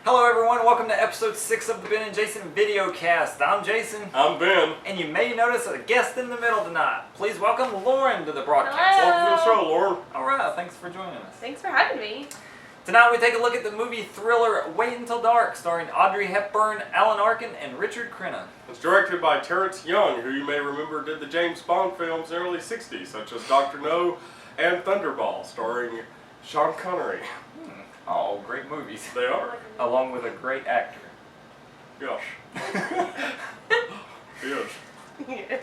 Hello everyone, welcome to episode 6 of the Ben and Jason Videocast. I'm Jason. I'm Ben. And you may notice a guest in the middle tonight. Please welcome Lauren to the broadcast. Welcome to the show, Lauren. Alright, thanks for joining us. Thanks for having me. Tonight we take a look at the movie thriller Wait Until Dark, starring Audrey Hepburn, Alan Arkin, and Richard Crenna. It's directed by Terrence Young, who you may remember did the James Bond films in the early 60s, such as Dr. No and Thunderball, starring Sean Connery. Oh, great movies. They are. Along with a great actor. Yes. Yes.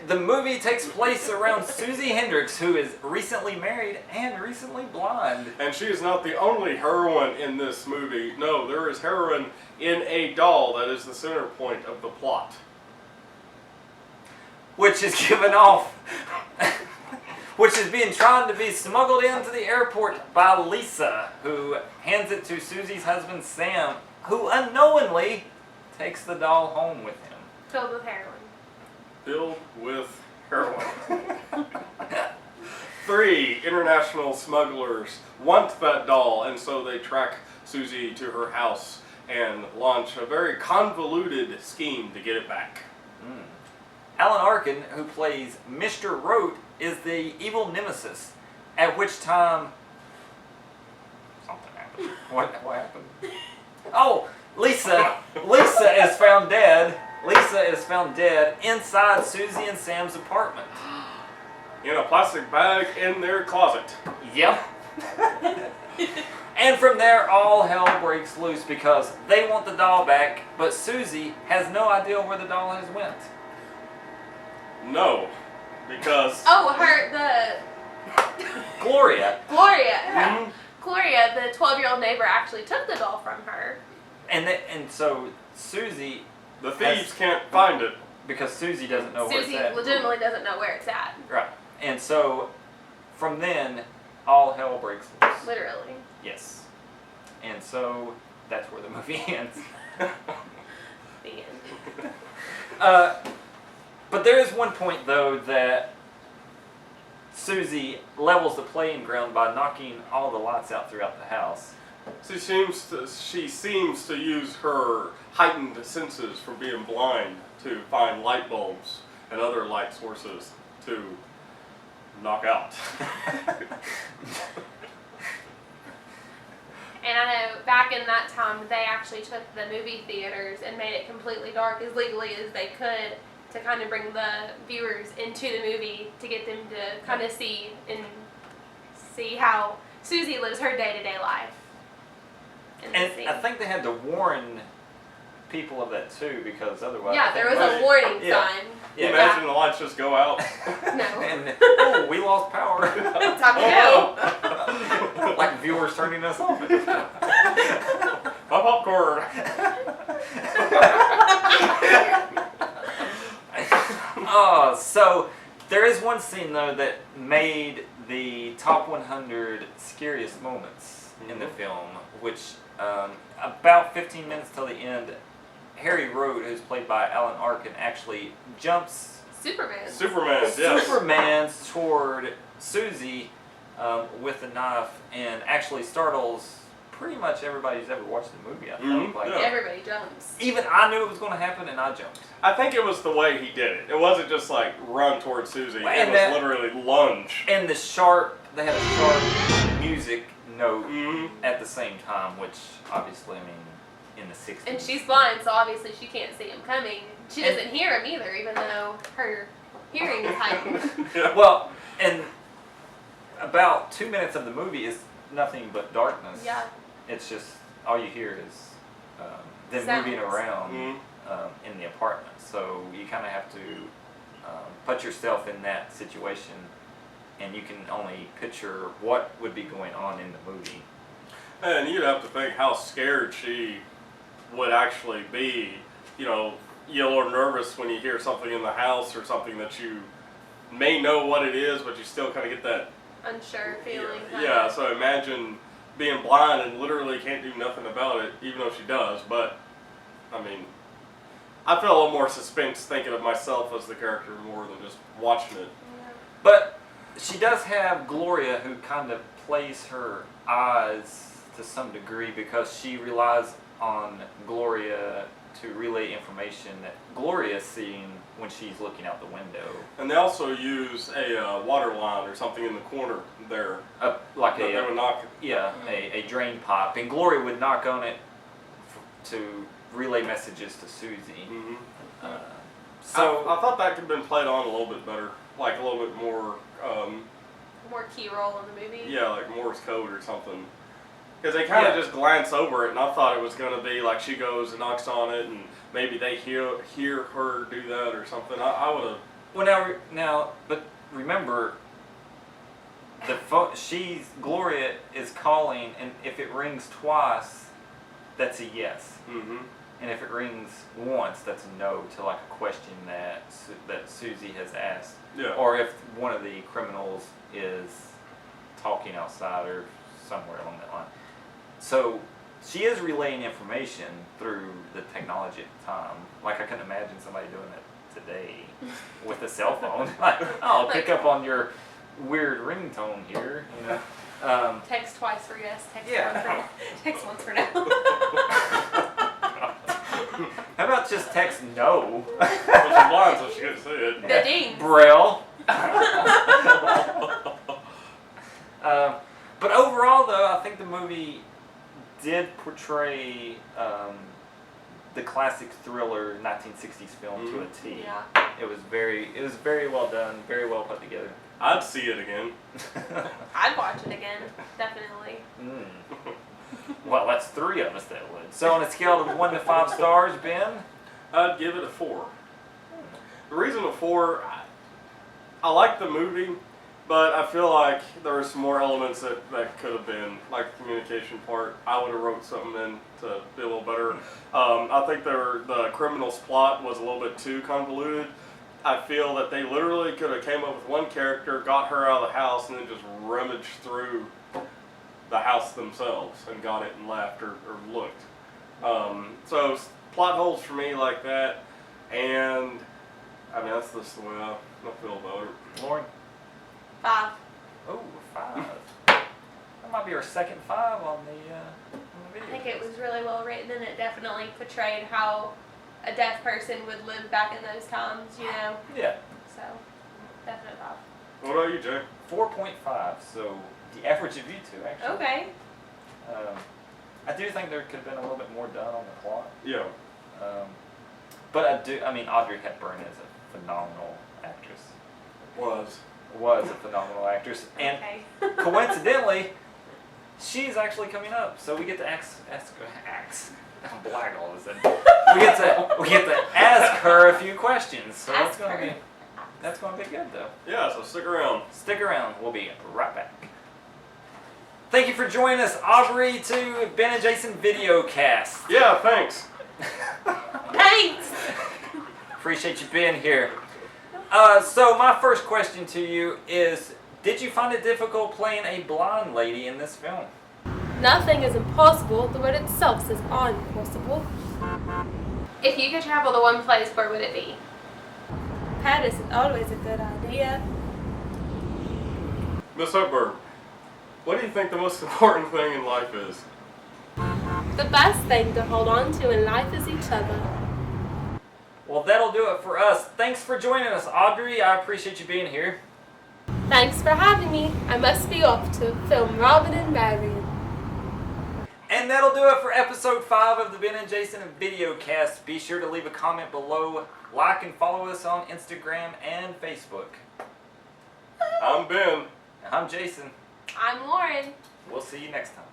The movie takes place around Susie Hendricks, who is recently married and recently blind. And she is not the only heroine in this movie. No, there is heroine in a doll that is the center point of the plot. Which is given off, which is being tried to be smuggled into the airport by Lisa, who hands it to Susie's husband Sam, who unknowingly takes the doll home with him. Filled with heroin. Filled with heroin. 3 international smugglers want that doll, and so they track Susie to her house and launch a very convoluted scheme to get it back. Alan Arkin, who plays Mr. Rote, is the evil nemesis, at which time something happened. What happened? Oh, Lisa is found dead. Lisa is found dead inside Susie and Sam's apartment. In a plastic bag in their closet. Yep. And from there, all hell breaks loose because they want the doll back, but Susie has no idea where the doll has went. No, because... Oh, Gloria. Gloria, the 12-year-old neighbor actually took the doll from her. And so Susie... The thieves can't find it. Because Susie doesn't know where it's at. Susie legitimately doesn't know where it's at. Right. And so, from then, all hell breaks loose. Literally. Yes. And so, that's where the movie ends. The end. But there is one point, though, that Susie levels the playing ground by knocking all the lights out throughout the house. She seems to use her heightened senses from being blind to find light bulbs and other light sources to knock out. And I know back in that time, they actually took the movie theaters and made it completely dark as legally as they could to kind of bring the viewers into the movie to get them to kind of see how Susie lives her day-to-day life. And I think they had to warn people of that too, because otherwise... Yeah, there was a warning sign. Yeah. Imagine the lights just go out. No. And, oh, we lost power. Time to go. Like viewers turning us off. My popcorn. So there is one scene though that made the top 100 scariest moments in the film, which about 15 minutes till the end, Harry Rote, who's played by Alan Arkin, actually jumps Superman's toward Susie with a knife and actually startles pretty much everybody who's ever watched the movie, I think. Like, everybody jumps. Even I knew it was going to happen and I jumped. I think it was the way he did it. It wasn't just like run towards Susie. It was literally lunge. And they had a sharp music note at the same time, which obviously, I mean, in the 60s. And she's blind, so obviously she can't see him coming. She doesn't hear him either, even though her hearing is heightened. Yeah. Well, and about 2 minutes of the movie is nothing but darkness. Yeah. It's just, all you hear is them Sounds. moving around in the apartment. So you kind of have to put yourself in that situation, and you can only picture what would be going on in the movie. And you'd have to think how scared she would actually be, you know, you're a little nervous when you hear something in the house or something that you may know what it is, but you still kind of get that unsure feeling. Yeah, so imagine being blind and literally can't do nothing about it, even though she does. But, I mean, I feel a little more suspense thinking of myself as the character more than just watching it. Yeah. But she does have Gloria, who kind of plays her eyes to some degree, because she relies on Gloria to relay information that Gloria is seeing when she's looking out the window. And they also use a water line or something in the corner there. Like They would knock. a drain pipe, and Gloria would knock on it to relay messages to Susie. Mm-hmm. So I thought that could have been played on a little bit better, like a little bit more. More key role in the movie. Yeah, like Morse code or something. Because they kind of just glance over it, and I thought it was going to be like she goes and knocks on it, and maybe they hear her do that or something. I would have. Well, now, but remember, Gloria is calling, and if it rings twice, that's a yes. Mm-hmm. And if it rings once, that's a no to like a question that Susie has asked. Yeah. Or if one of the criminals is talking outside or somewhere along that line. So she is relaying information through the technology at the time. Like I couldn't imagine somebody doing it today with a cell phone. Like, I'll pick up on your weird ringtone here. You know. Text twice for yes. Text once for no. How about just text no? Well, she's blind, so she couldn't see it. The ding. Braille. But overall, though, I think the movie did portray the classic thriller 1960s film to a T. Yeah. It was very well done, very well put together. I'd see it again. I'd watch it again, definitely. Well, that's 3 of us that would. So on a scale of 1 to 5 stars, Ben? I'd give it a 4. The reason a 4, I like the movie, but I feel like there were some more elements that could have been, like the communication part. I would have wrote something in to be a little better. I think the criminal's plot was a little bit too convoluted. I feel that they literally could have came up with one character, got her out of the house, and then just rummaged through the house themselves and got it and left or looked. So plot holes for me like that, and I mean that's just the way I feel about it. Lauren? 5. Oh, 5. That might be our second 5 on the video. I think it was really well written, and it definitely portrayed how a deaf person would live back in those times, you know? Yeah. So, definite 5. What about you, Jay? 4.5, so the average of you two, actually. Okay. I do think there could have been a little bit more done on the plot. Yeah. But I mean, Audrey Hepburn is a phenomenal actress. Was A phenomenal actress. And Okay. coincidentally, she's actually coming up, so we get to ask I'm black all of a sudden. We get to ask her a few questions. So that's gonna be good though. Yeah, so stick around. Stick around. We'll be right back. Thank you for joining us, Audrey, to Ben and Jason Videocast. Yeah, thanks. Thanks! Appreciate you being here. So my first question to you is, did you find it difficult playing a blind lady in this film? Nothing is impossible. The word itself says impossible. If you could travel to one place, where would it be? Paris is always a good idea. Miss Hepburn, what do you think the most important thing in life is? The best thing to hold on to in life is each other. Well, that'll do it for us. Thanks for joining us, Audrey. I appreciate you being here. Thanks for having me. I must be off to film Robin and Marion. And that'll do it for episode 5 of the Ben and Jason Videocast. Be sure to leave a comment below, like and follow us on Instagram and Facebook. I'm Ben. I'm Jason. I'm Lauren. We'll see you next time.